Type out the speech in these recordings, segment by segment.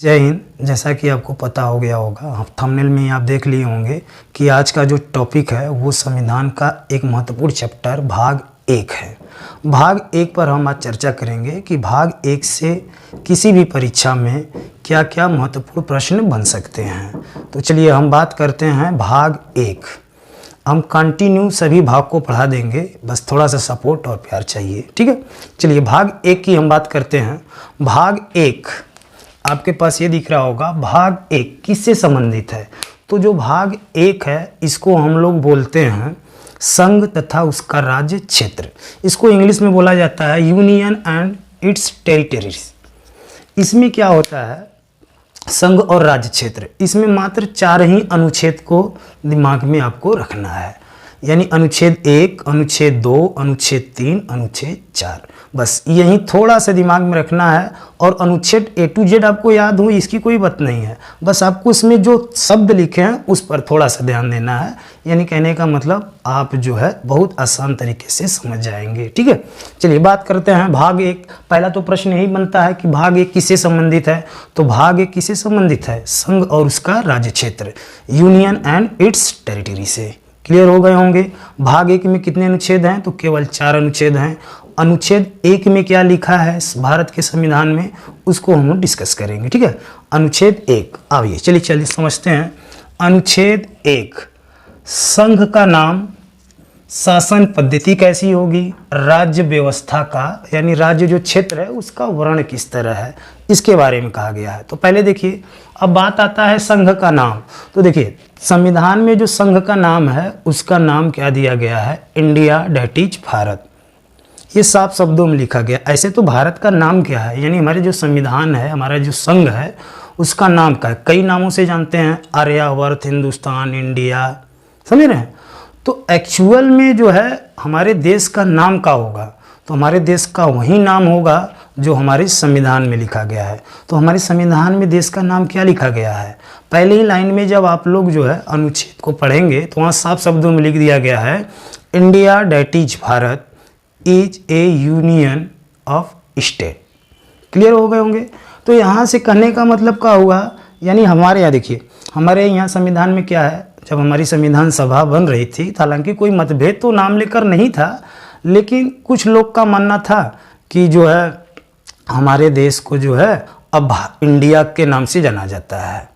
जय हिंद। जैसा कि आपको पता हो गया होगा, थंबनेल में ही आप देख लिए होंगे कि आज का जो टॉपिक है वो संविधान का एक महत्वपूर्ण चैप्टर भाग 1 है। भाग 1 पर हम आज चर्चा करेंगे कि भाग 1 से किसी भी परीक्षा में क्या क्या महत्वपूर्ण प्रश्न बन सकते हैं। तो चलिए हम बात करते हैं भाग 1। हम कंटिन्यू सभी भाग को पढ़ा देंगे, बस थोड़ा सा सपोर्ट और प्यार चाहिए, ठीक है। चलिए भाग 1 की हम बात करते हैं। भाग 1 आपके पास ये दिख रहा होगा। भाग 1 किससे संबंधित है? तो जो भाग 1 है इसको हम लोग बोलते हैं संघ तथा उसका राज्य क्षेत्र। इसको इंग्लिश में बोला जाता है यूनियन एंड इट्स टेरिटरीज। इसमें क्या होता है, संघ और राज्य क्षेत्र। इसमें मात्र 4 ही अनुच्छेद को दिमाग में आपको रखना है, यानी अनुच्छेद 1, अनुच्छेद 2, अनुच्छेद 3, अनुच्छेद 4। बस यही थोड़ा सा दिमाग में रखना है। और अनुच्छेद A to Z आपको याद हो, इसकी कोई बात नहीं है। बस आपको इसमें जो शब्द लिखे हैं उस पर थोड़ा सा ध्यान देना है। यानी कहने का मतलब आप जो है बहुत आसान तरीके से समझ जाएंगे, ठीक है। चलिए बात करते हैं भाग 1। पहला तो प्रश्न यही बनता है कि भाग 1 किससे संबंधित है? तो भाग 1 किससे संबंधित है? संघ और उसका राज्य क्षेत्र, यूनियन एंड इट्स टेरिटरी से। क्लियर हो गए होंगे। भाग 1 में कितने अनुच्छेद हैं? तो केवल 4 अनुच्छेद हैं। अनुच्छेद 1 में क्या लिखा है भारत के संविधान में, उसको हम डिस्कस करेंगे, ठीक है। अनुच्छेद 1 आइए चलिए समझते हैं। अनुच्छेद 1, संघ का नाम, शासन पद्धति कैसी होगी, राज्य व्यवस्था का यानी राज्य जो क्षेत्र है उसका वर्णन किस तरह है, इसके बारे में कहा गया है। तो पहले देखिए, अब बात आता है संघ का नाम। तो देखिए संविधान में जो संघ का नाम है उसका नाम क्या दिया गया है? India, that is Bharat. ये साफ शब्दों में लिखा गया। ऐसे तो भारत का नाम क्या है, यानी हमारे जो संविधान है, हमारा जो संघ है उसका नाम क्या है? कई नामों से जानते हैं, आर्यावर्त, हिंदुस्तान, इंडिया, समझ रहे हैं। तो एक्चुअल में जो है हमारे देश का नाम क्या होगा? तो हमारे देश का वही नाम होगा जो हमारे संविधान में लिखा गया है। तो हमारे संविधान में देश का नाम क्या लिखा गया है? पहले ही लाइन में जब आप लोग जो है अनुच्छेद को पढ़ेंगे तो वहाँ साफ शब्दों में लिख दिया गया है, India that is Bharat is a union of state. Clear हो गए होंगे। तो यहाँ से कहने का मतलब क्या हुआ, यानी हमारे यहाँ देखिए, हमारे यहाँ संविधान में क्या है, जब हमारी संविधान सभा बन रही थी, हालांकि कोई मतभेद तो नाम लेकर नहीं था, लेकिन कुछ लोग का मानना था कि जो है हमारे देश को जो है अब इंडिया के नाम से जाना जाता है।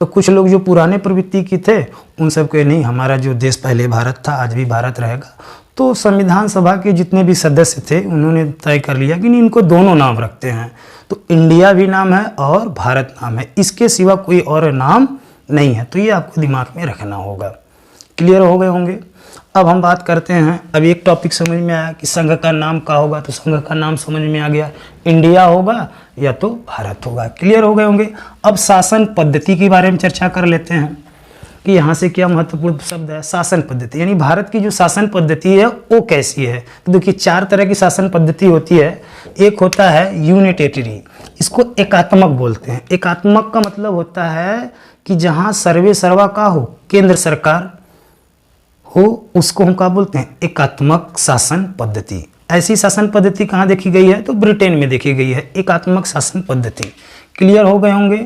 तो कुछ लोग जो पुराने प्रवृत्ति के थे उन सब के नहीं, हमारा जो देश पहले भारत था आज भी भारत रहेगा। तो संविधान सभा के जितने भी सदस्य थे उन्होंने तय कर लिया कि नहीं, इनको दोनों नाम रखते हैं। तो इंडिया भी नाम है और भारत नाम है, इसके सिवा कोई और नाम नहीं है। तो ये आपको दिमाग में रखना होगा। क्लियर हो गए होंगे। अब हम बात करते हैं, अब एक टॉपिक समझ में आया कि संघ का नाम क्या होगा। तो संघ का नाम समझ में आ गया, इंडिया होगा या तो भारत होगा। क्लियर हो गए होंगे। अब शासन पद्धति के बारे में चर्चा कर लेते हैं कि यहाँ से क्या महत्वपूर्ण शब्द है, शासन पद्धति। यानी भारत की जो शासन पद्धति है वो कैसी है? तो देखिए 4 तरह की शासन पद्धति होती है। एक होता है यूनिटेटरी, इसको एकात्मक बोलते हैं। एकात्मक का मतलब होता है कि जहाँ सर्वे सर्वा का हो, केंद्र सरकार हो, उसको हम क्या बोलते हैं? एकात्मक शासन पद्धति। ऐसी शासन पद्धति कहाँ देखी गई है? तो ब्रिटेन में देखी गई है एकात्मक शासन पद्धति। क्लियर हो गए होंगे।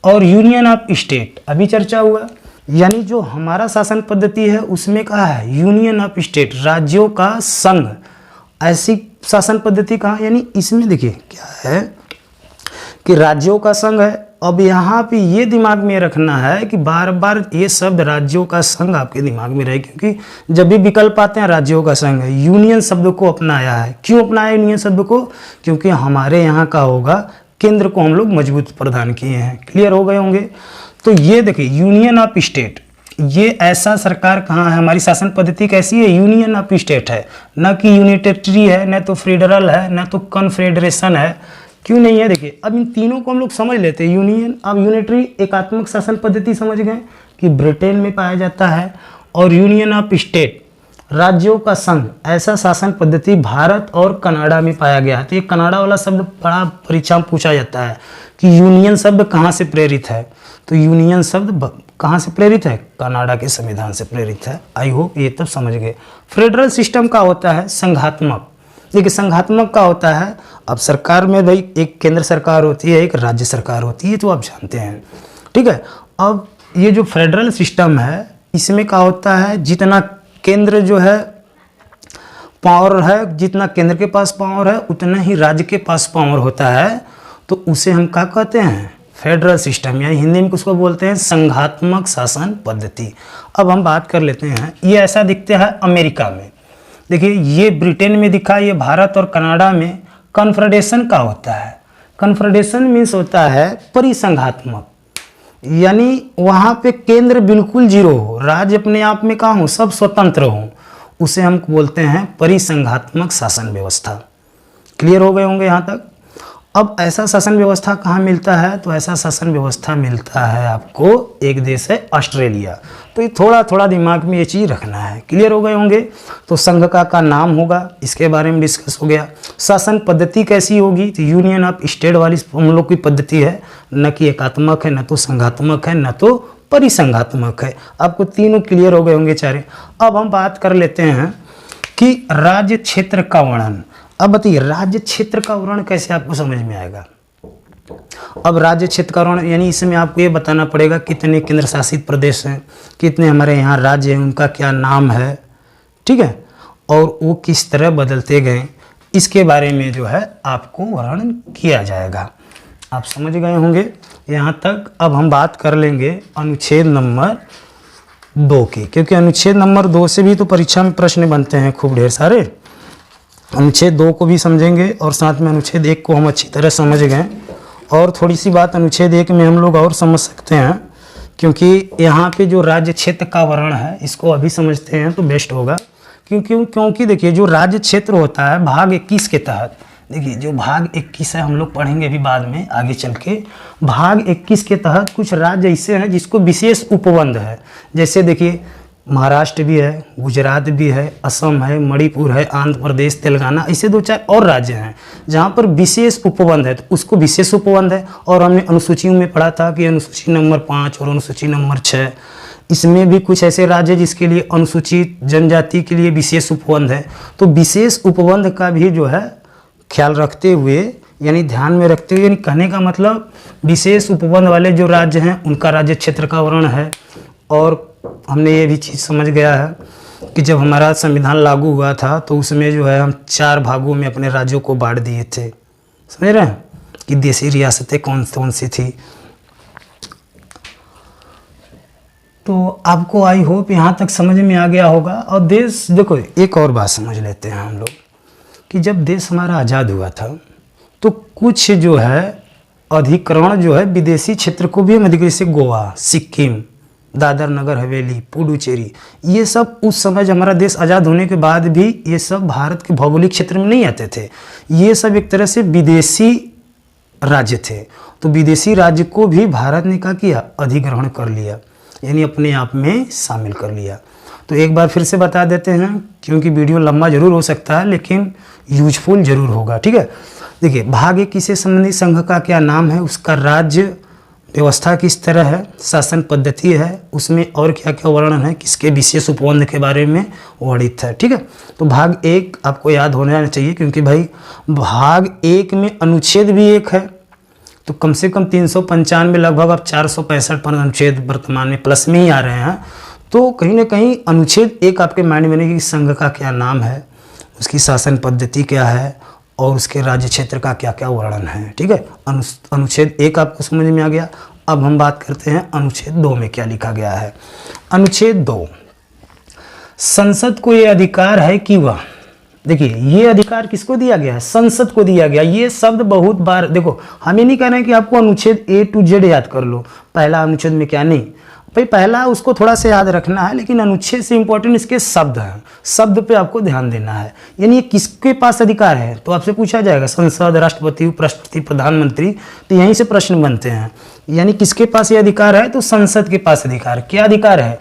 और यूनियन ऑफ स्टेट अभी चर्चा हुआ, यानी जो हमारा शासन पद्धति है उसमें कहा है यूनियन ऑफ स्टेट, राज्यों का संघ। ऐसी शासन पद्धति कहाँ? यानी इसमें देखिए क्या है कि राज्यों का संघ है। अब यहाँ पे ये दिमाग में रखना है कि बार बार ये शब्द राज्यों का संघ आपके दिमाग में रहे, क्योंकि जब भी विकल्प आते हैं राज्यों का संघ है। यूनियन शब्द को अपनाया है। क्यों अपनाया यूनियन शब्द को? क्योंकि हमारे यहाँ का होगा केंद्र को हम लोग मजबूत प्रदान किए हैं। क्लियर हो गए होंगे। तो ये देखिए यूनियन ऑफ स्टेट, ये ऐसा सरकार कहाँ है? हमारी शासन पद्धति कैसी है? यूनियन ऑफ स्टेट है, न कि यूनिटेटरी है, न तो फेडरल है, न तो कन्फेडरेशन है। क्यों नहीं है? देखिए अब इन तीनों को हम लोग समझ लेते हैं। यूनियन अब यूनिटरी एकात्मक शासन पद्धति समझ गए कि ब्रिटेन में पाया जाता है, और यूनियन ऑफ स्टेट राज्यों का संघ, ऐसा शासन पद्धति भारत और कनाडा में पाया गया है। तो ये कनाडा वाला शब्द बड़ा परीक्षा में पूछा जाता है कि यूनियन शब्द कहाँ से प्रेरित है। तो यूनियन शब्द कहाँ से प्रेरित है? कनाडा के संविधान से प्रेरित है। आई होप ये तब समझ गए। फेडरल सिस्टम का होता है संघात्मक, देखिए संघात्मक का होता है, अब सरकार में भाई एक केंद्र सरकार होती है, एक राज्य सरकार होती है, तो आप जानते हैं, ठीक है। अब ये जो फेडरल सिस्टम है इसमें क्या होता है, जितना केंद्र जो है पावर है, जितना केंद्र के पास पावर है उतना ही राज्य के पास पावर होता है, तो उसे हम क्या कहते हैं, फेडरल सिस्टम, यानी हिंदी में उसको बोलते हैं संघात्मक शासन पद्धति। अब हम बात कर लेते हैं, ये ऐसा दिखता है अमेरिका में, देखिए ये ब्रिटेन में दिखा, ये भारत और कनाडा में कन्फेडरेशन का होता है। कन्फेडरेशन मीन्स होता है परिसंघात्मक, यानी वहाँ पे केंद्र बिल्कुल जीरो हो, राज्य अपने आप में कहाँ हो, सब स्वतंत्र हो, उसे हम बोलते हैं परिसंघात्मक शासन व्यवस्था। क्लियर हो गए होंगे यहाँ तक। अब ऐसा शासन व्यवस्था कहाँ मिलता है, तो ऐसा शासन व्यवस्था मिलता है आपको, एक देश है ऑस्ट्रेलिया। तो ये थोड़ा थोड़ा दिमाग में ये चीज़ रखना है। क्लियर हो गए होंगे। तो संघ का नाम होगा, इसके बारे में डिस्कस हो गया। शासन पद्धति कैसी होगी, तो यूनियन ऑफ स्टेट वाली हम लोग की पद्धति है, न कि एकात्मक है, न तो संघात्मक है, न तो परिसंघात्मक है। आपको तीनों क्लियर हो गए होंगे चारे। अब हम बात कर लेते हैं कि राज्य क्षेत्र का वर्णन। अब बताइए राज्य क्षेत्र का वर्णन कैसे आपको समझ में आएगा। अब राज्य क्षेत्र का वर्णन यानी इसमें आपको ये बताना पड़ेगा कितने केंद्र शासित प्रदेश हैं, कितने हमारे यहाँ राज्य हैं, उनका क्या नाम है, ठीक है, और वो किस तरह बदलते गए, इसके बारे में जो है आपको वर्णन किया जाएगा। आप समझ गए होंगे यहाँ तक। अब हम बात कर लेंगे अनुच्छेद नंबर 2 की, क्योंकि अनुच्छेद नंबर 2 से भी तो परीक्षा में प्रश्न बनते हैं खूब ढेर सारे। अनुच्छेद 2 को भी समझेंगे और साथ में अनुच्छेद 1 को हम अच्छी तरह समझ गए, और थोड़ी सी बात अनुच्छेद 1 में हम लोग और समझ सकते हैं, क्योंकि यहाँ पे जो राज्य क्षेत्र का वर्णन है इसको अभी समझते हैं तो बेस्ट होगा। क्योंकि देखिए जो राज्य क्षेत्र होता है भाग 21 के तहत, देखिए जो भाग 21 है हम लोग पढ़ेंगे अभी बाद में आगे चल के। भाग 21 के तहत कुछ राज्य ऐसे हैं जिसको विशेष उपबंध है, जैसे देखिए महाराष्ट्र भी है, गुजरात भी है, असम है, मणिपुर है, आंध्र प्रदेश, तेलंगाना, ऐसे 2-4 और राज्य हैं जहाँ पर विशेष उपबंध है, तो उसको विशेष उपबंध है। और हमने अनुसूचियों में पढ़ा था कि अनुसूची नंबर 5 और अनुसूची नंबर 6, इसमें भी कुछ ऐसे राज्य जिसके लिए अनुसूचित जनजाति के लिए विशेष उपबंध है। तो विशेष उपबंध का भी जो है ख्याल रखते हुए, यानी ध्यान में रखते हुए, यानी कहने का मतलब विशेष उपबंध वाले जो राज्य हैं उनका राज्य क्षेत्र का वर्णन है। और हमने ये भी चीज़ समझ गया है कि जब हमारा संविधान लागू हुआ था तो उसमें जो है हम 4 भागों में अपने राज्यों को बांट दिए थे। समझ रहे हैं कि देशी रियासतें कौन कौन सी थी। तो आपको आई होप यहाँ तक समझ में आ गया होगा। और देश, देखो एक और बात समझ लेते हैं हम लोग कि जब देश हमारा आज़ाद हुआ था तो कुछ जो है अधिग्रहण जो है विदेशी क्षेत्र को भी हम अधिग्रहित, से गोवा, सिक्किम, दादर नगर हवेली, पुडुचेरी, ये सब उस समय जब हमारा देश आज़ाद होने के बाद भी ये सब भारत के भौगोलिक क्षेत्र में नहीं आते थे। ये सब एक तरह से विदेशी राज्य थे। तो विदेशी राज्य को भी भारत ने क्या किया, अधिग्रहण कर लिया, यानी अपने आप में शामिल कर लिया। तो एक बार फिर से बता देते हैं, क्योंकि वीडियो लंबा जरूर हो सकता है लेकिन यूजफुल जरूर होगा, ठीक है। देखिए भाग 21 से संबंधित संघ का क्या नाम है, उसका राज्य व्यवस्था किस तरह है, शासन पद्धति है, उसमें और क्या क्या वर्णन है, किसके विशेष उपबंध के बारे में वर्णित है, ठीक है। तो भाग 1 आपको याद होना चाहिए, क्योंकि भाई भाग 1 में अनुच्छेद भी 1 है, तो कम से कम 395 लगभग अब 465 पर अनुच्छेद वर्तमान में प्लस में ही आ रहे हैं। तो कहीं ना कहीं अनुच्छेद 1 आपके माइंड में नहीं कि संघ का क्या नाम है, उसकी शासन पद्धति क्या है और उसके राज्य क्षेत्र का क्या क्या वर्णन है, ठीक है। अनुच्छेद 1 आपको समझ में आ गया। अब हम बात करते हैं अनुच्छेद 2 में क्या लिखा गया है। अनुच्छेद 2, संसद को ये अधिकार है कि वह, देखिए ये अधिकार किसको दिया गया है, संसद को दिया गया। ये शब्द बहुत बार, देखो हमें नहीं कह रहे हैं कि आपको अनुच्छेद A to Z याद कर लो, पहला अनुच्छेद में क्या, नहीं भाई पहला उसको थोड़ा सा याद रखना है, लेकिन अनुच्छेद से इंपॉर्टेंट इसके शब्द हैं, शब्द पे आपको ध्यान देना है। यानी ये किसके पास अधिकार है, तो आपसे पूछा जाएगा संसद, राष्ट्रपति, उपराष्ट्रपति, प्रधानमंत्री, तो यहीं से प्रश्न बनते हैं। यानी किसके पास ये अधिकार है, तो संसद के पास अधिकार। क्या अधिकार है,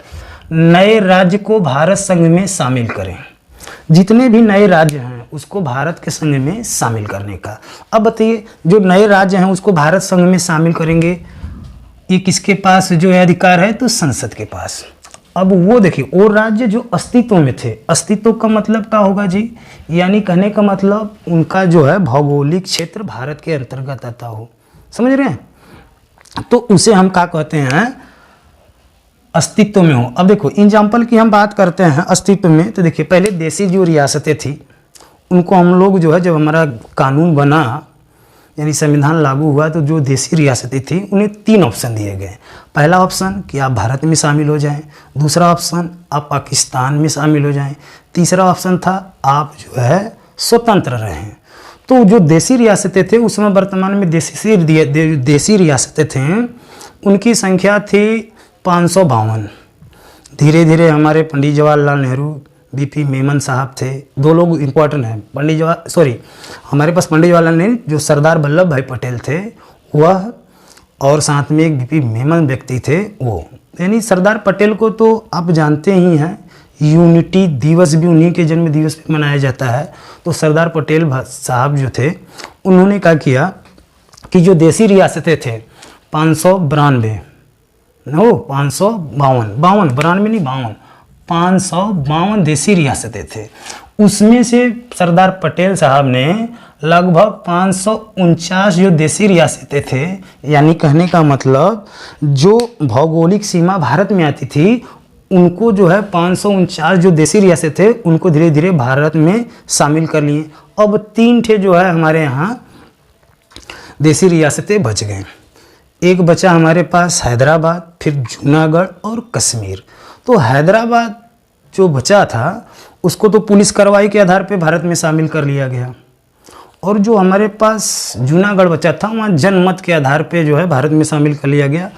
नए राज्य को भारत संघ में शामिल करें, जितने भी नए राज्य हैं उसको भारत के संघ में शामिल करने का। अब बताइए जो नए राज्य हैं उसको भारत संघ में शामिल करेंगे, ये किसके पास जो है अधिकार है, तो संसद के पास। अब वो देखिए, वो राज्य जो अस्तित्व में थे, अस्तित्व का मतलब क्या होगा जी, यानी कहने का मतलब उनका जो है भौगोलिक क्षेत्र भारत के अंतर्गत आता हो, समझ रहे हैं, तो उसे हम क्या कहते हैं, अस्तित्व में हो। अब देखो एग्जाम्पल की हम बात करते हैं अस्तित्व में, तो देखिए पहले देसी जो रियासतें थी उनको हम लोग जो है, जब हमारा कानून बना यानी संविधान लागू हुआ, तो जो देसी रियासतें थी उन्हें 3 ऑप्शन दिए गए। पहला ऑप्शन कि आप भारत में शामिल हो जाएं, दूसरा ऑप्शन आप पाकिस्तान में शामिल हो जाएं, तीसरा ऑप्शन था आप जो है स्वतंत्र रहें। तो जो देसी रियासतें थे उस समय वर्तमान में देसी रियासतें थे उनकी संख्या थी 552। धीरे धीरे हमारे पंडित जवाहरलाल नेहरू, बीपी मेमन साहब थे, 2 लोग इम्पोर्टेंट हैं, हमारे पास पंडित जवाहरलाल नेहरू, जो सरदार वल्लभ भाई पटेल थे वह, और साथ में एक बीपी मेमन व्यक्ति थे वो। यानी सरदार पटेल को तो आप जानते ही हैं, यूनिटी दिवस भी उन्हीं के जन्म दिवस पे मनाया जाता है। तो सरदार पटेल साहब जो थे उन्होंने क्या किया कि जो देसी रियासतें थे 552 देसी रियासतें थे, उसमें से सरदार पटेल साहब ने लगभग 549 जो देसी रियासतें थे, यानी कहने का मतलब जो भौगोलिक सीमा भारत में आती थी उनको जो है 549 जो देसी रियासतें थे उनको धीरे धीरे भारत में शामिल कर लिए। अब 3 ठे जो है हमारे यहाँ देसी रियासतें बच गए। एक बचा हमारे पास हैदराबाद, फिर जूनागढ़ और कश्मीर। तो हैदराबाद जो बचा था उसको तो पुलिस कार्रवाई के आधार पे भारत में शामिल कर लिया गया, और जो हमारे पास जूनागढ़ बचा था वहाँ जनमत के आधार पे जो है भारत में शामिल कर लिया गया,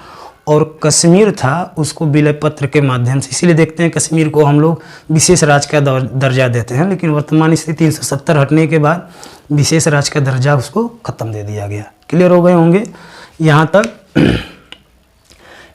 और कश्मीर था उसको विलय पत्र के माध्यम से, इसीलिए देखते हैं कश्मीर को हम लोग विशेष राज्य का दर्जा देते हैं, लेकिन वर्तमान स्थिति 370 हटने के बाद विशेष राज्य का दर्जा उसको ख़त्म दे दिया गया। क्लियर हो गए होंगे यहाँ तक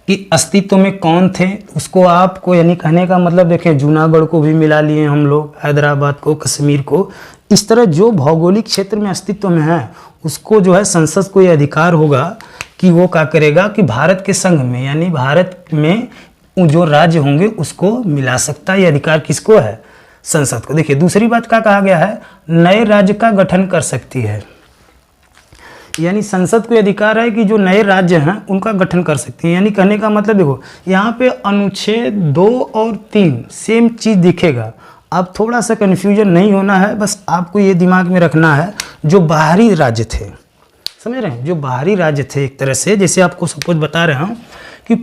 कि अस्तित्व में कौन थे उसको आपको, यानी कहने का मतलब देखें जूनागढ़ को भी मिला लिए हम लोग, हैदराबाद को, कश्मीर को। इस तरह जो भौगोलिक क्षेत्र में अस्तित्व में है उसको जो है संसद को ये अधिकार होगा कि वो क्या करेगा कि भारत के संघ में, यानी भारत में जो राज्य होंगे उसको मिला सकता है। ये अधिकार किसको है? संसद को। देखिए दूसरी बात क्या कहा गया है, नए राज्य का गठन कर सकती है, यानी संसद को अधिकार है कि जो नए राज्य हैं उनका गठन कर सकती है। यानी कहने का मतलब देखो यहाँ पे अनुच्छेद 2 और 3 सेम चीज़ दिखेगा, अब थोड़ा सा कन्फ्यूजन नहीं होना है, बस आपको ये दिमाग में रखना है जो बाहरी राज्य थे, समझ रहे हैं, जो बाहरी राज्य थे एक तरह से, जैसे आपको सपोज बता रहा हूँ कि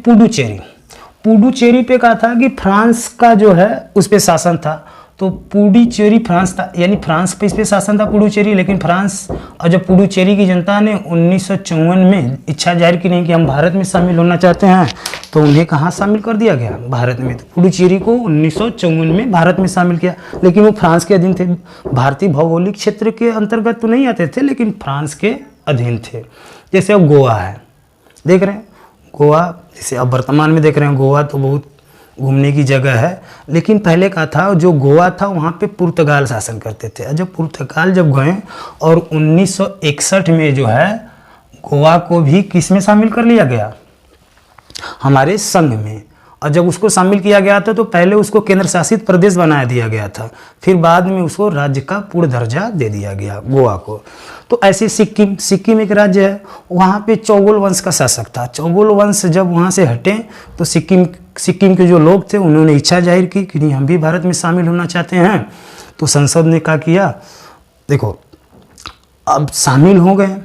पुडुचेरी पे कहा था कि फ्रांस का जो है उस पर शासन था, तो पुडुचेरी फ्रांस था, यानी फ्रांस पे इस पर शासन था पुडुचेरी, लेकिन फ्रांस और जब पुडुचेरी की जनता ने 1954 में इच्छा जाहिर की नहीं कि हम भारत में शामिल होना चाहते हैं, तो उन्हें कहाँ शामिल कर दिया गया? भारत में। तो पुडुचेरी को 1954 में भारत में शामिल किया, लेकिन वो फ्रांस के अधीन थे, भारतीय भौगोलिक क्षेत्र के अंतर्गत तो नहीं आते थे, लेकिन फ्रांस के अधीन थे। जैसे अब गोवा है, देख रहे हैं गोवा, जैसे अब वर्तमान में देख रहे हैं गोवा तो बहुत घूमने की जगह है, लेकिन पहले का था जो गोवा था वहाँ पे पुर्तगाल शासन करते थे। जब पुर्तगाल जब गए और 1961 में जो है गोवा को भी किस में शामिल कर लिया गया? हमारे संघ में। और जब उसको शामिल किया गया था तो पहले उसको केंद्र शासित प्रदेश बना दिया गया था, फिर बाद में उसको राज्य का पूर्ण दर्जा दे दिया गया गोवा को। तो ऐसे सिक्किम एक राज्य है, वहाँ पे चौगुल वंश का शासक था। चौगुल वंश जब वहाँ से हटे तो सिक्किम के जो लोग थे उन्होंने इच्छा जाहिर की कि नहीं हम भी भारत में शामिल होना चाहते हैं। तो संसद ने क्या किया, देखो अब शामिल हो गए,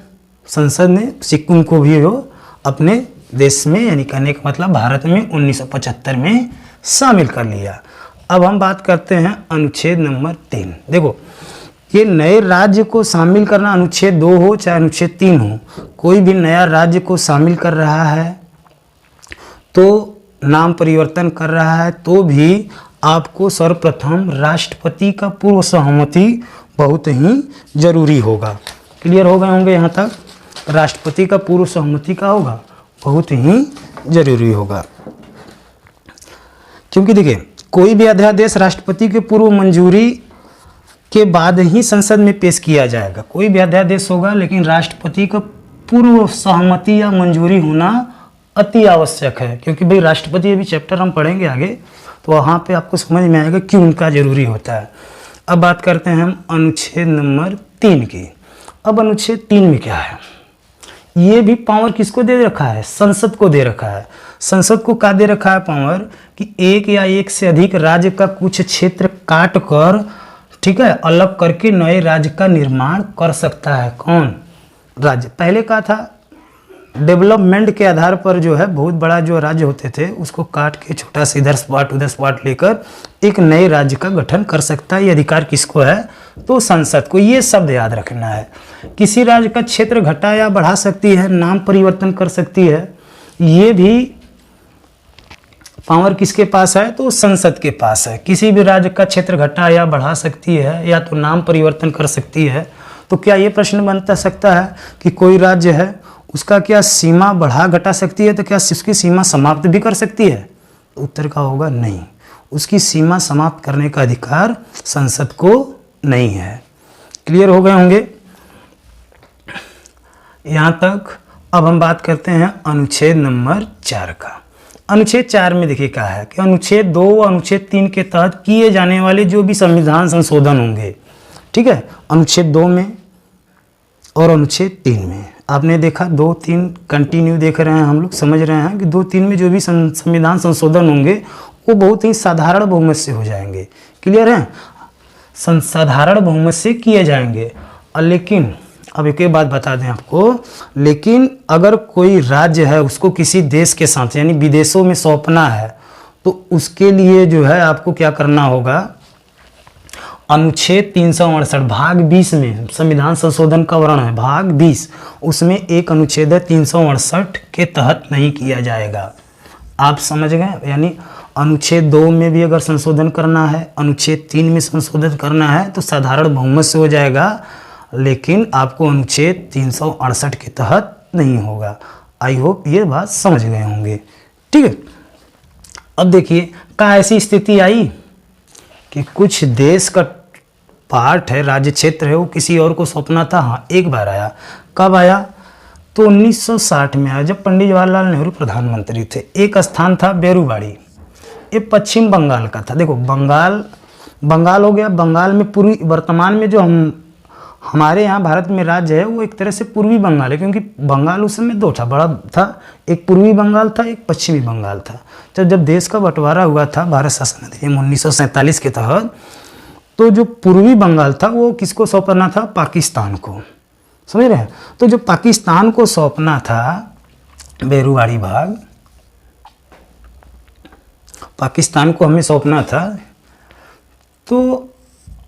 संसद ने सिक्किम को भी वो अपने देश में, यानी कहने का मतलब भारत में 1975 में शामिल कर लिया। अब हम बात करते हैं अनुच्छेद नंबर 3। देखो ये नए राज्य को शामिल करना, अनुच्छेद 2 हो चाहे अनुच्छेद 3 हो, कोई भी नया राज्य को शामिल कर रहा है तो नाम परिवर्तन कर रहा है तो भी आपको सर्वप्रथम राष्ट्रपति का पूर्व सहमति बहुत ही जरूरी होगा। क्लियर हो गए होंगे यहाँ तक? राष्ट्रपति का पूर्व सहमति का होगा, बहुत ही जरूरी होगा, क्योंकि देखिए कोई भी अध्यादेश राष्ट्रपति के पूर्व मंजूरी के बाद ही संसद में पेश किया जाएगा। कोई भी अध्यादेश होगा लेकिन राष्ट्रपति का पूर्व सहमति या मंजूरी होना अति आवश्यक है, क्योंकि भाई राष्ट्रपति अभी चैप्टर हम पढ़ेंगे आगे, तो वहाँ पे आपको समझ में आएगा क्यों उनका जरूरी होता है। अब बात करते हैं हम अनुच्छेद नंबर 3 की। अब अनुच्छेद 3 में क्या है, ये भी पावर किसको दे रखा है, संसद को दे रखा है। संसद को क्या दे रखा है पावर, कि एक या एक से अधिक राज्य का कुछ क्षेत्र काट कर, ठीक है, अलग करके नए राज्य का निर्माण कर सकता है। कौन, राज्य। पहले क्या था, डेवलपमेंट के आधार पर जो है बहुत बड़ा जो राज्य होते थे उसको काट के छोटा सा इधर स्पॉट उधर स्पॉट लेकर एक नए राज्य का गठन कर सकता है। ये अधिकार किसको है, तो संसद को। ये शब्द याद रखना है। किसी राज्य का क्षेत्र घटा या बढ़ा सकती है, नाम परिवर्तन कर सकती है, ये भी पावर किसके पास है, तो संसद के पास है। किसी भी राज्य का क्षेत्र घटा या बढ़ा सकती है या तो नाम परिवर्तन कर सकती है। तो क्या ये प्रश्न बनता सकता है कि कोई राज्य है उसका क्या सीमा बढ़ा घटा सकती है, तो क्या उसकी सीमा समाप्त भी कर सकती है, तो उत्तर का होगा नहीं, उसकी सीमा समाप्त करने का अधिकार संसद को नहीं है। क्लियर हो गए होंगे यहाँ तक। अब हम बात करते हैं अनुच्छेद नंबर 4 का। अनुच्छेद 4 में देखिए क्या है कि अनुच्छेद 2 व अनुच्छेद 3 के तहत किए जाने वाले जो भी संविधान संशोधन होंगे, ठीक है, अनुच्छेद 2 में और अनुच्छेद 3 में। आपने देखा 2-3 कंटिन्यू देख रहे हैं, हम लोग समझ रहे हैं कि 2-3 में जो भी संविधान संशोधन होंगे वो बहुत ही साधारण बहुमत से हो जाएंगे। क्लियर है, साधारण बहुमत से किए जाएंगे। लेकिन अब एक बात बता दें आपको, लेकिन अगर कोई राज्य है उसको किसी देश के साथ यानी विदेशों में सौंपना है, तो उसके लिए जो है आपको क्या करना होगा, अनुच्छेद 368 भाग 20 में संविधान संशोधन का वर्णन है, भाग 20, उसमें एक अनुच्छेद है 368 के तहत नहीं किया जाएगा। आप समझ गए, यानी अनुच्छेद 2 में भी अगर संशोधन करना है, अनुच्छेद 3 में संशोधन करना है तो साधारण बहुमत से हो जाएगा, लेकिन आपको अनुच्छेद 368 के तहत नहीं होगा। आई होप ये बात समझ गए होंगे, ठीक है। अब देखिए क्या ऐसी स्थिति आई कि कुछ देश का पार्ट है, राज्य क्षेत्र है, वो किसी और को सौंपना था। हाँ, एक बार आया। कब आया, तो 1960 में आया, जब पंडित जवाहरलाल नेहरू प्रधानमंत्री थे। एक स्थान था बेरूबाड़ी, ये पश्चिम बंगाल का था। देखो बंगाल हो गया, बंगाल में पूर्वी, वर्तमान में जो हमारे यहाँ भारत में राज्य है वो एक तरह से पूर्वी बंगाल है, क्योंकि बंगाल उस समय 2 था, बड़ा था, एक पूर्वी बंगाल था, एक पश्चिमी बंगाल था। जब देश का बंटवारा हुआ था भारत शासन अधिनियम 1947 के तहत, तो जो पूर्वी बंगाल था वो किसको सौंपना था, पाकिस्तान को। समझ रहे हैं, तो जो पाकिस्तान को सौंपना था बेरूबाड़ी भाग, पाकिस्तान को हमें सौंपना था, तो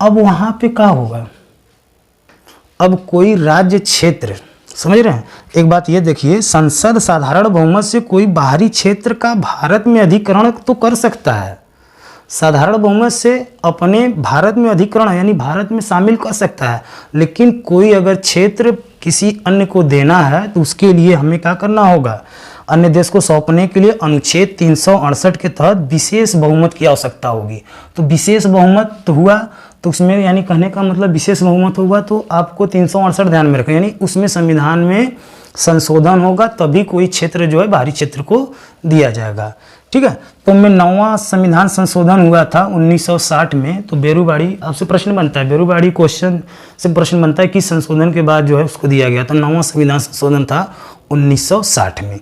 अब वहाँ पे क्या होगा, अब कोई राज्य क्षेत्र, समझ रहे हैं, एक बात ये देखिए, संसद साधारण बहुमत से कोई बाहरी क्षेत्र का भारत में अधिग्रहण तो कर सकता है, साधारण बहुमत से अपने भारत में अधिग्रहण यानी भारत में शामिल कर सकता है, लेकिन कोई अगर क्षेत्र किसी अन्य को देना है तो उसके लिए हमें क्या करना होगा, अन्य देश को सौंपने के लिए अनुच्छेद 368 के तहत विशेष बहुमत की आवश्यकता होगी। तो विशेष बहुमत तो हुआ, तो उसमें यानी कहने का मतलब विशेष बहुमत होगा, तो आपको 368 ध्यान में रखें, यानी उसमें संविधान में संशोधन होगा तभी कोई क्षेत्र जो है बाहरी क्षेत्र को दिया जाएगा, ठीक है। तो में 9वां संविधान संशोधन हुआ था 1960 में। तो बेरूबाड़ी, आपसे प्रश्न बनता है, बेरूबाड़ी क्वेश्चन से प्रश्न बनता है कि संशोधन के बाद जो है उसको दिया गया, तो 9वां संविधान संशोधन था 1960 में।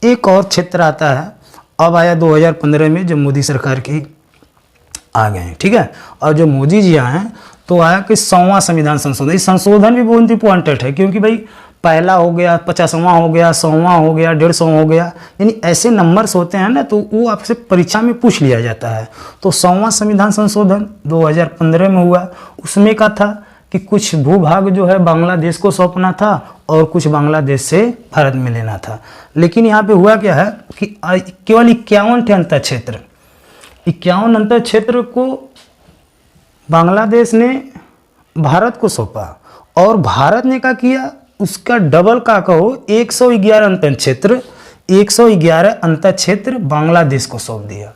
एक और क्षेत्र आता है, अब आया 2015 में जब मोदी सरकार की आ गए, ठीक है, और जब मोदी जी आए तो आया कि 100वां संविधान संशोधन। इस संशोधन भी बहुत इंपॉर्टेंट है, क्योंकि भाई पहला हो गया, 50वां हो गया, 100वां हो गया, 150 हो गया, यानी ऐसे नंबर्स होते हैं ना, तो वो आपसे परीक्षा में पूछ लिया जाता है। तो 100वां संविधान संशोधन 2015 में हुआ। उसमें का था कि कुछ भूभाग जो है बांग्लादेश को सौंपना था और कुछ बांग्लादेश से भारत में लेना था। लेकिन यहाँ पे हुआ क्या है कि केवल 51 अंतर क्षेत्र, 51 अंतर क्षेत्र को बांग्लादेश ने भारत को सौंपा और भारत ने क्या किया, उसका डबल का कहो 111 अंतर क्षेत्र, 111 अंतर क्षेत्र बांग्लादेश को सौंप दिया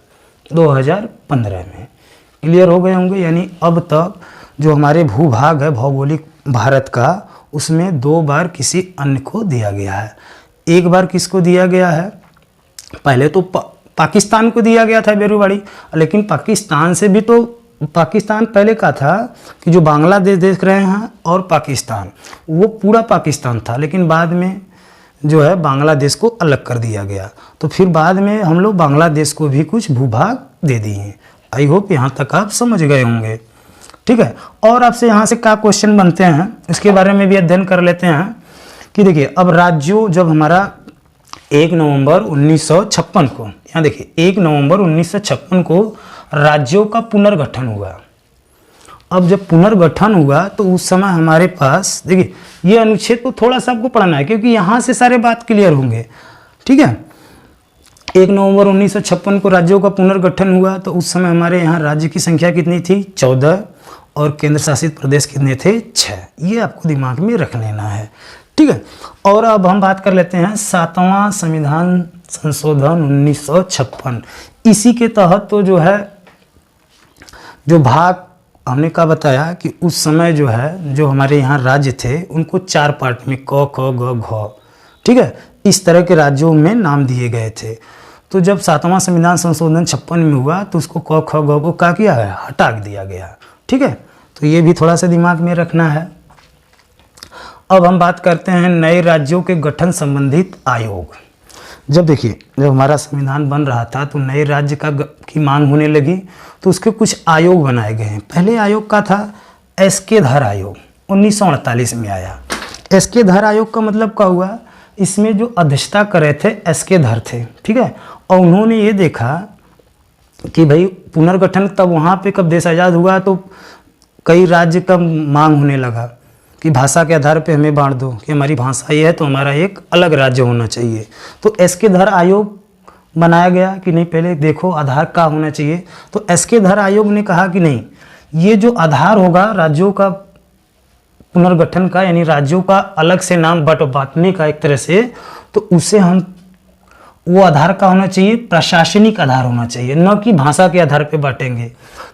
2015 में। क्लियर हो गए होंगे, यानी अब तक जो हमारे भूभाग है भौगोलिक भारत का, उसमें 2 बार किसी अन्य को दिया गया है। एक बार किसको दिया गया है, पहले तो पाकिस्तान को दिया गया था बेरूबाड़ी, लेकिन पाकिस्तान से भी तो पाकिस्तान पहले का था कि जो बांग्लादेश देख रहे हैं और पाकिस्तान, वो पूरा पाकिस्तान था, लेकिन बाद में जो है बांग्लादेश को अलग कर दिया गया। तो फिर बाद में हम लोग बांग्लादेश को भी कुछ भूभाग दे दिए। आई होप यहाँ तक आप समझ गए होंगे। ठीक है, और आपसे यहाँ से क्या क्वेश्चन बनते हैं इसके बारे में भी अध्ययन कर लेते हैं कि देखिए, अब राज्यों जब हमारा 1 नवंबर 1956 को, यहाँ देखिए 1 नवंबर 1956 को राज्यों का पुनर्गठन हुआ। अब जब पुनर्गठन हुआ तो उस समय हमारे पास, देखिए ये अनुच्छेद को थोड़ा सा आपको पढ़ना है क्योंकि यहाँ से सारे बात क्लियर होंगे। ठीक है, 1 नवंबर 1956 को राज्यों का पुनर्गठन हुआ तो उस समय हमारे यहाँ राज्य की संख्या कितनी थी? 14, और केंद्र शासित प्रदेश कितने थे? 6। ये आपको दिमाग में रख लेना है। ठीक है, और अब हम बात कर लेते हैं 7वां संविधान संशोधन 1956। इसी के तहत तो जो है जो भाग हमने क्या बताया कि उस समय जो है जो हमारे यहाँ राज्य थे उनको 4 पार्ट में क ख ग घ, ठीक है, इस तरह के राज्यों में नाम दिए गए थे। तो जब 7वां संविधान संशोधन 56 में हुआ तो उसको क ख ग को क्या किया है? हटा दिया गया। ठीक है, तो ये भी थोड़ा सा दिमाग में रखना है। अब हम बात करते हैं नए राज्यों के गठन संबंधित आयोग। जब देखिए, जब हमारा संविधान बन रहा था तो नए राज्य की मांग होने लगी तो उसके कुछ आयोग बनाए गए हैं। पहले आयोग का था एस.के. धर आयोग, 1948 में आया। एस.के. धर आयोग का मतलब क्या हुआ? इसमें जो अध्यक्षता कर रहे थे एस.के. धर थे। ठीक है, और उन्होंने ये देखा कि भाई पुनर्गठन तब वहाँ पे कब देश आज़ाद हुआ तो कई राज्य का मांग होने लगा कि भाषा के आधार पे हमें बांट दो, कि हमारी भाषा ये है तो हमारा एक अलग राज्य होना चाहिए। तो एस.के. धर आयोग बनाया गया कि नहीं, पहले देखो आधार क्या होना चाहिए। तो एस.के. धर आयोग ने कहा कि नहीं, ये जो आधार होगा राज्यों का पुनर्गठन का, यानी राज्यों का अलग से नाम बांटने का एक तरह से, तो उसे हम वो आधार का होना चाहिए, प्रशासनिक आधार होना चाहिए, न कि भाषा के आधार पे बांटेंगे।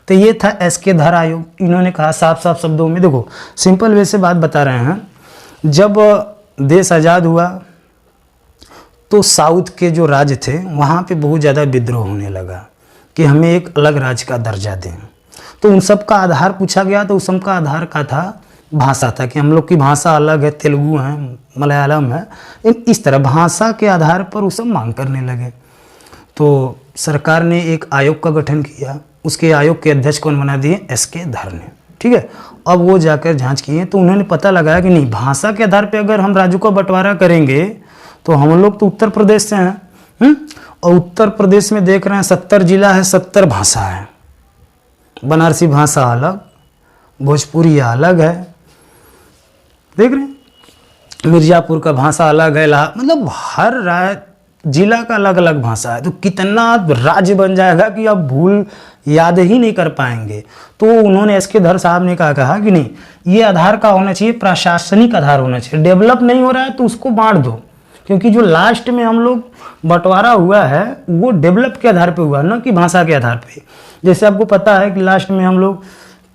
तो ये था एस.के. धर आयोग। इन्होंने कहा साफ साफ शब्दों में, देखो सिंपल वे से बात बता रहे हैं, जब देश आज़ाद हुआ तो साउथ के जो राज्य थे वहाँ पे बहुत ज़्यादा विद्रोह होने लगा कि हमें एक अलग राज्य का दर्जा दें। तो उन सब का आधार पूछा गया तो उस सब का आधार का था भाषा था कि हम लोग की भाषा अलग है, तेलुगु है, मलयालम है, इस तरह भाषा के आधार पर वो सब मांग करने लगे। तो सरकार ने एक आयोग का गठन किया। उसके आयोग के अध्यक्ष कौन बना दिए? एस.के. धर ने। ठीक है, अब वो जाकर जांच किए तो उन्होंने पता लगाया कि नहीं, भाषा के आधार पर अगर हम राज्यों का बंटवारा करेंगे तो हम लोग तो उत्तर प्रदेश से हैं, और उत्तर प्रदेश में देख रहे हैं 70 जिला है, 70 भाषा है। बनारसी भाषा अलग, भोजपुरी अलग है, देख रहे हैं, मिर्ज़ापुर का भाषा अलग है, मतलब हर जिला का अलग अलग भाषा है। तो कितना राज्य बन जाएगा कि आप भूल याद ही नहीं कर पाएंगे। तो उन्होंने एस.के. धर साहब ने कहा कि नहीं, ये आधार का होना चाहिए, प्रशासनिक आधार होना चाहिए। डेवलप नहीं हो रहा है तो उसको बांट दो, क्योंकि जो लास्ट में हम लोग बंटवारा हुआ है वो डेवलप के आधार पे हुआ, ना कि भाषा के आधार पे। जैसे आपको पता है कि लास्ट में हम लोग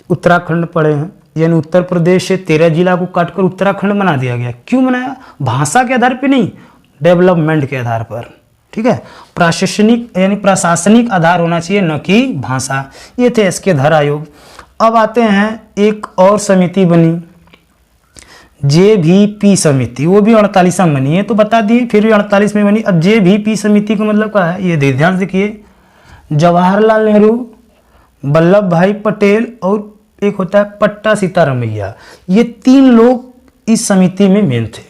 उत्तराखंड पढ़े हैं, यानी उत्तर प्रदेश से 13 जिला को काटकर उत्तराखंड बना दिया गया। क्यों बनाया? भाषा के आधार पे नहीं, डेवलपमेंट के आधार पर। ठीक है, प्रशासनिक यानी प्रशासनिक आधार होना चाहिए, न कि भाषा। ये थे एस.के. धर आयोग। अब आते हैं, एक और समिति बनी, जे.वी.पी. समिति, वो भी 48वां बनी है, तो बता दिए, फिर भी 48 में बनी। अब जे.वी.पी. समिति का मतलब क्या है, ये ध्यान से देखिए, जवाहरलाल नेहरू, वल्लभ भाई पटेल और एक होता है पट्टा सीतारमैया, ये 3 लोग इस समिति में मेन थे।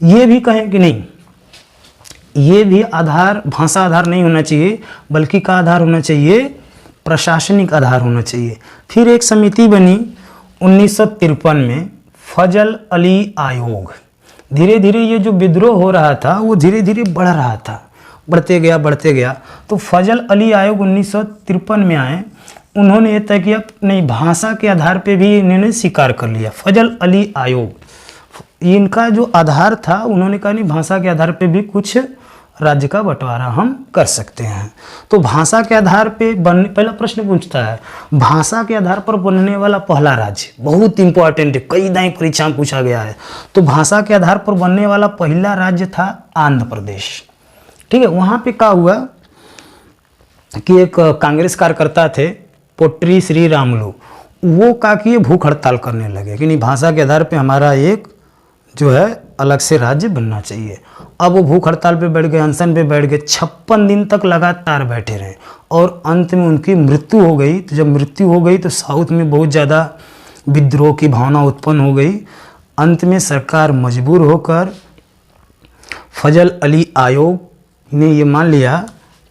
ये भी कहें कि नहीं, ये भी आधार भाषा आधार नहीं होना चाहिए, बल्कि का आधार होना चाहिए, प्रशासनिक आधार होना चाहिए। फिर एक समिति बनी 1953 में, फजल अली आयोग। धीरे धीरे ये जो विद्रोह हो रहा था वो धीरे धीरे बढ़ रहा था, बढ़ते गया। तो फजल अली आयोग 1953 में आए। उन्होंने ये तय किया नहीं, भाषा के आधार पे भी इन्होंने स्वीकार कर लिया। फजल अली आयोग, इनका जो आधार था, उन्होंने कहा नहीं, भाषा के आधार पे भी कुछ राज्य का बंटवारा हम कर सकते हैं। तो भाषा के आधार पे बनने, पहला प्रश्न पूछता है, भाषा के आधार पर बनने वाला पहला राज्य, बहुत इंपॉर्टेंट है, कई दाई परीक्षा में पूछा गया है। तो भाषा के आधार पर बनने वाला पहला राज्य था आंध्र प्रदेश। ठीक है, वहाँ पे क्या हुआ कि एक कांग्रेस कार्यकर्ता थे पोट्री श्री रामुलू, वो क्या किए भूख हड़ताल करने लगे कि नहीं, भाषा के आधार पे हमारा एक जो है अलग से राज्य बनना चाहिए। अब वो भूख हड़ताल पे बैठ गए, अनशन पे बैठ गए, 56 दिन तक लगातार बैठे रहे और अंत में उनकी मृत्यु हो गई। तो जब मृत्यु हो गई तो साउथ में बहुत ज़्यादा विद्रोह की भावना उत्पन्न हो गई। अंत में सरकार मजबूर होकर फजल अली आयोग ने ये मान लिया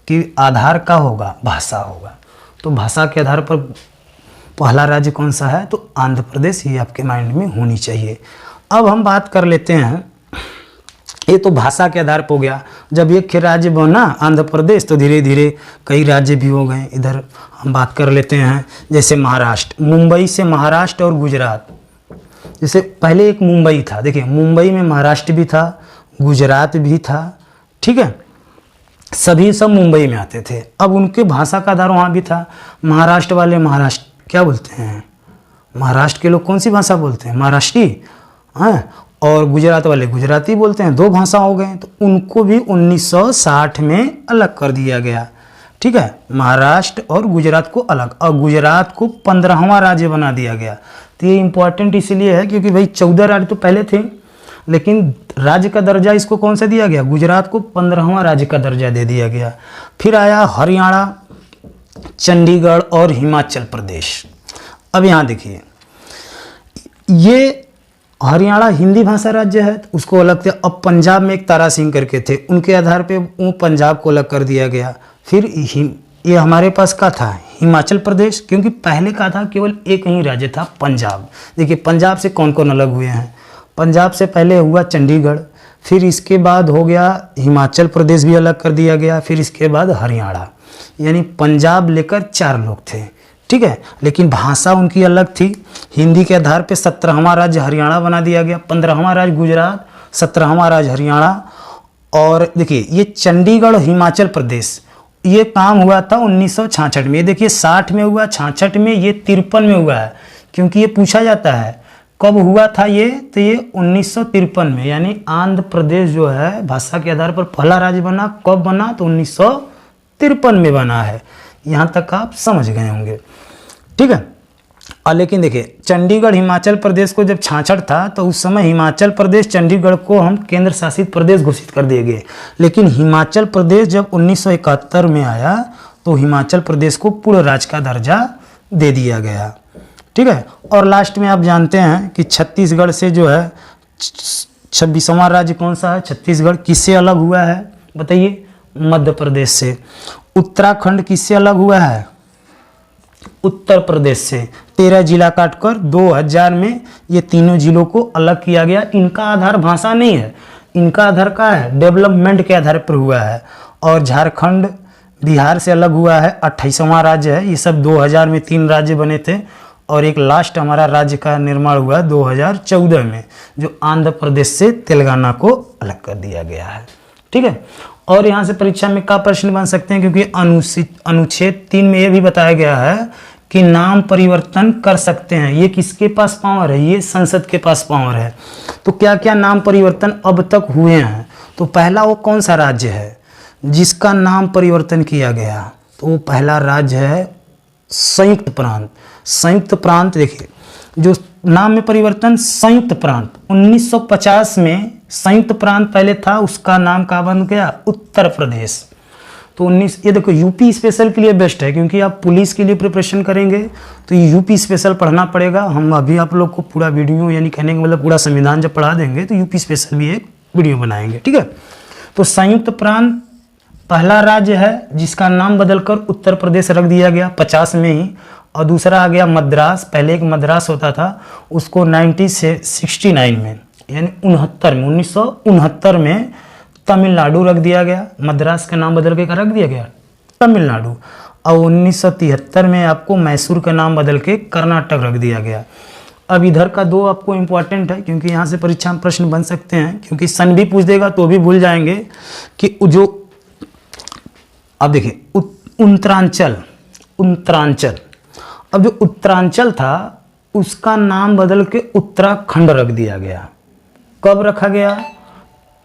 कि आधार का होगा, भाषा होगा। तो भाषा के आधार पर पहला राज्य कौन सा है, तो आंध्र प्रदेश, ये आपके माइंड में होनी चाहिए। अब हम बात कर लेते हैं, ये तो भाषा के आधार पर हो गया। जब एक राज्य बना आंध्र प्रदेश तो धीरे धीरे कई राज्य भी हो गए। इधर हम बात कर लेते हैं जैसे महाराष्ट्र, मुंबई से महाराष्ट्र और गुजरात। जैसे पहले एक मुंबई था, देखिए मुंबई में महाराष्ट्र भी था, गुजरात भी था, ठीक है, सभी सब मुंबई में आते थे। अब उनके भाषा का आधार वहाँ भी था। महाराष्ट्र वाले महाराष्ट्र क्या बोलते हैं, महाराष्ट्र के लोग कौन सी भाषा बोलते हैं, महाराष्ट्री, हाँ, और गुजरात वाले गुजराती बोलते हैं। दो भाषा हो गए, तो उनको भी 1960 में अलग कर दिया गया, ठीक है, महाराष्ट्र और गुजरात को अलग, और गुजरात को 15वां राज्य बना दिया गया। तो ये इम्पोर्टेंट इसलिए है क्योंकि भाई 14 राज्य तो पहले थे, लेकिन राज्य का दर्जा इसको कौन सा दिया गया, गुजरात को 15वां राज्य का दर्जा दे दिया गया। फिर आया हरियाणा, चंडीगढ़ और हिमाचल प्रदेश। अब यहाँ देखिए, ये हरियाणा हिंदी भाषा राज्य है, तो उसको अलग थे। अब पंजाब में एक तारा सिंह करके थे, उनके आधार पे वो पंजाब को अलग कर दिया गया। फिर ये हमारे पास का था हिमाचल प्रदेश, क्योंकि पहले का था केवल एक ही राज्य था, पंजाब। देखिए पंजाब से कौन कौन अलग हुए हैं, पंजाब से पहले हुआ चंडीगढ़, फिर इसके बाद हो गया हिमाचल प्रदेश भी अलग कर दिया गया, फिर इसके बाद हरियाणा, यानी पंजाब लेकर 4 लोग थे, ठीक है। लेकिन भाषा उनकी अलग थी। हिंदी के आधार पे 17वां राज्य हरियाणा बना दिया गया, 15वां राज्य गुजरात, 17वां राज्य हरियाणा। और देखिए ये चंडीगढ़ हिमाचल प्रदेश, ये काम हुआ था 1966 में। ये देखिए 60 में हुआ, 66 में, ये 53 में हुआ है, क्योंकि ये पूछा जाता है कब हुआ था ये, तो ये 1953 में, यानी आंध्र प्रदेश जो है भाषा के आधार पर पहला राज्य बना। कब बना, तो 1953 में बना है। यहाँ तक आप समझ गए होंगे, ठीक है। और लेकिन देखिए चंडीगढ़ हिमाचल प्रदेश को जब 66 था तो उस समय हिमाचल प्रदेश चंडीगढ़ को हम केंद्र शासित प्रदेश घोषित कर दिए गए। लेकिन हिमाचल प्रदेश जब 1971 में आया तो हिमाचल प्रदेश को पूर्ण राज्य का दर्जा दे दिया गया, ठीक है। और लास्ट में आप जानते हैं कि छत्तीसगढ़ से जो है 26वां राज्य कौन सा है, छत्तीसगढ़ किससे अलग हुआ है बताइए, मध्य प्रदेश से। उत्तराखंड किससे अलग हुआ है, उत्तर प्रदेश से। 13 जिला काटकर 2000 में ये तीनों जिलों को अलग किया गया। इनका आधार भाषा नहीं है, इनका आधार क्या है, डेवलपमेंट के आधार पर हुआ है। और झारखंड बिहार से अलग हुआ है, 28वां राज्य है। ये सब 2000 में 3 राज्य बने थे, और एक लास्ट हमारा राज्य का निर्माण हुआ 2014 में, जो आंध्र प्रदेश से तेलंगाना को अलग कर दिया गया है, ठीक है। और यहाँ से परीक्षा में क्या प्रश्न बन सकते हैं, क्योंकि अनुच्छेद 3 में ये भी बताया गया है कि नाम परिवर्तन कर सकते हैं। ये किसके पास पावर है, ये संसद के पास पावर है। तो क्या क्या नाम परिवर्तन अब तक हुए हैं, तो पहला वो कौन सा राज्य है जिसका नाम परिवर्तन किया गया, तो वो पहला राज्य है संयुक्त प्रांत। संयुक्त प्रांत देखिए, जो नाम में परिवर्तन संयुक्त प्रांत, 1950 में संयुक्त प्रांत पहले था, उसका नाम क्या बन गया, उत्तर प्रदेश। तो 19, ये देखो यूपी स्पेशल के लिए बेस्ट है, क्योंकि आप पुलिस के लिए प्रिपरेशन करेंगे तो यूपी स्पेशल पढ़ना पड़ेगा। हम अभी आप लोग को पूरा वीडियो, यानी कहने का मतलब पूरा संविधान जब पढ़ा देंगे तो यूपी स्पेशल भी एक वीडियो बनाएंगे, ठीक है। तो संयुक्त प्रांत पहला राज्य है जिसका नाम बदलकर उत्तर प्रदेश रख दिया गया 50 में ही। और दूसरा आ गया मद्रास, पहले एक मद्रास होता था, उसको 1969 में, यानी 1969 में तमिलनाडु रख दिया गया। मद्रास का नाम बदल के रख दिया गया तमिलनाडु। और 1973 में आपको मैसूर का नाम बदल के कर्नाटक रख दिया गया। अब इधर का 2 आपको इम्पोर्टेंट है, क्योंकि यहाँ से परीक्षा में प्रश्न बन सकते हैं, क्योंकि सन भी पूछ देगा तो भी भूल जाएंगे कि जो, अब देखिए उत्तरांचल, अब जो उत्तरांचल था उसका नाम बदल के उत्तराखंड रख दिया गया। कब रखा गया,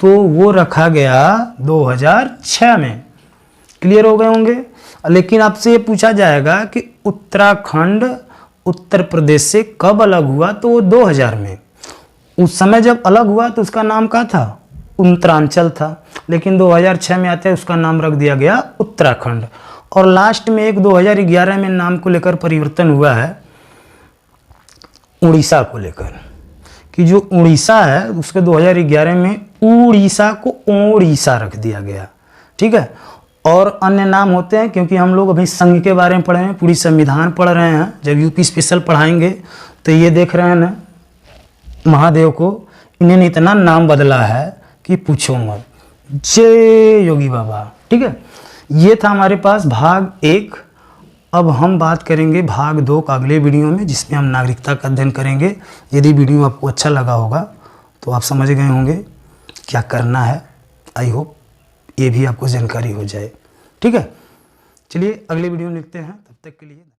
तो वो रखा गया 2006 में। क्लियर हो गए होंगे। लेकिन आपसे ये पूछा जाएगा कि उत्तराखंड उत्तर प्रदेश से कब अलग हुआ, तो वो 2000 में। उस समय जब अलग हुआ तो उसका नाम क्या था, उत्तरांचल था, लेकिन 2006 में आते उसका नाम रख दिया गया उत्तराखंड। और लास्ट में एक 2011 में नाम को लेकर परिवर्तन हुआ है उड़ीसा को लेकर, कि जो उड़ीसा है उसके 2011 में उड़ीसा को ओड़ीसा रख दिया गया। ठीक है। और अन्य नाम होते हैं, क्योंकि हम लोग अभी संघ के बारे में पढ़ रहे हैं, पूरी संविधान पढ़ रहे हैं। जब यूपी स्पेशल पढ़ाएंगे तो ये देख रहे हैं ना, महादेव को इन्होंने इतना नाम बदला है कि पूछो मत। जय योगी बाबा। ठीक है। ये था हमारे पास भाग 1। अब हम बात करेंगे भाग 2 का अगले वीडियो में, जिसमें हम नागरिकता का अध्ययन करेंगे। यदि वीडियो आपको अच्छा लगा होगा तो आप समझ गए होंगे क्या करना है। आई होप ये भी आपको जानकारी हो जाए। ठीक है। चलिए अगले वीडियो में मिलते हैं, तब तक के लिए।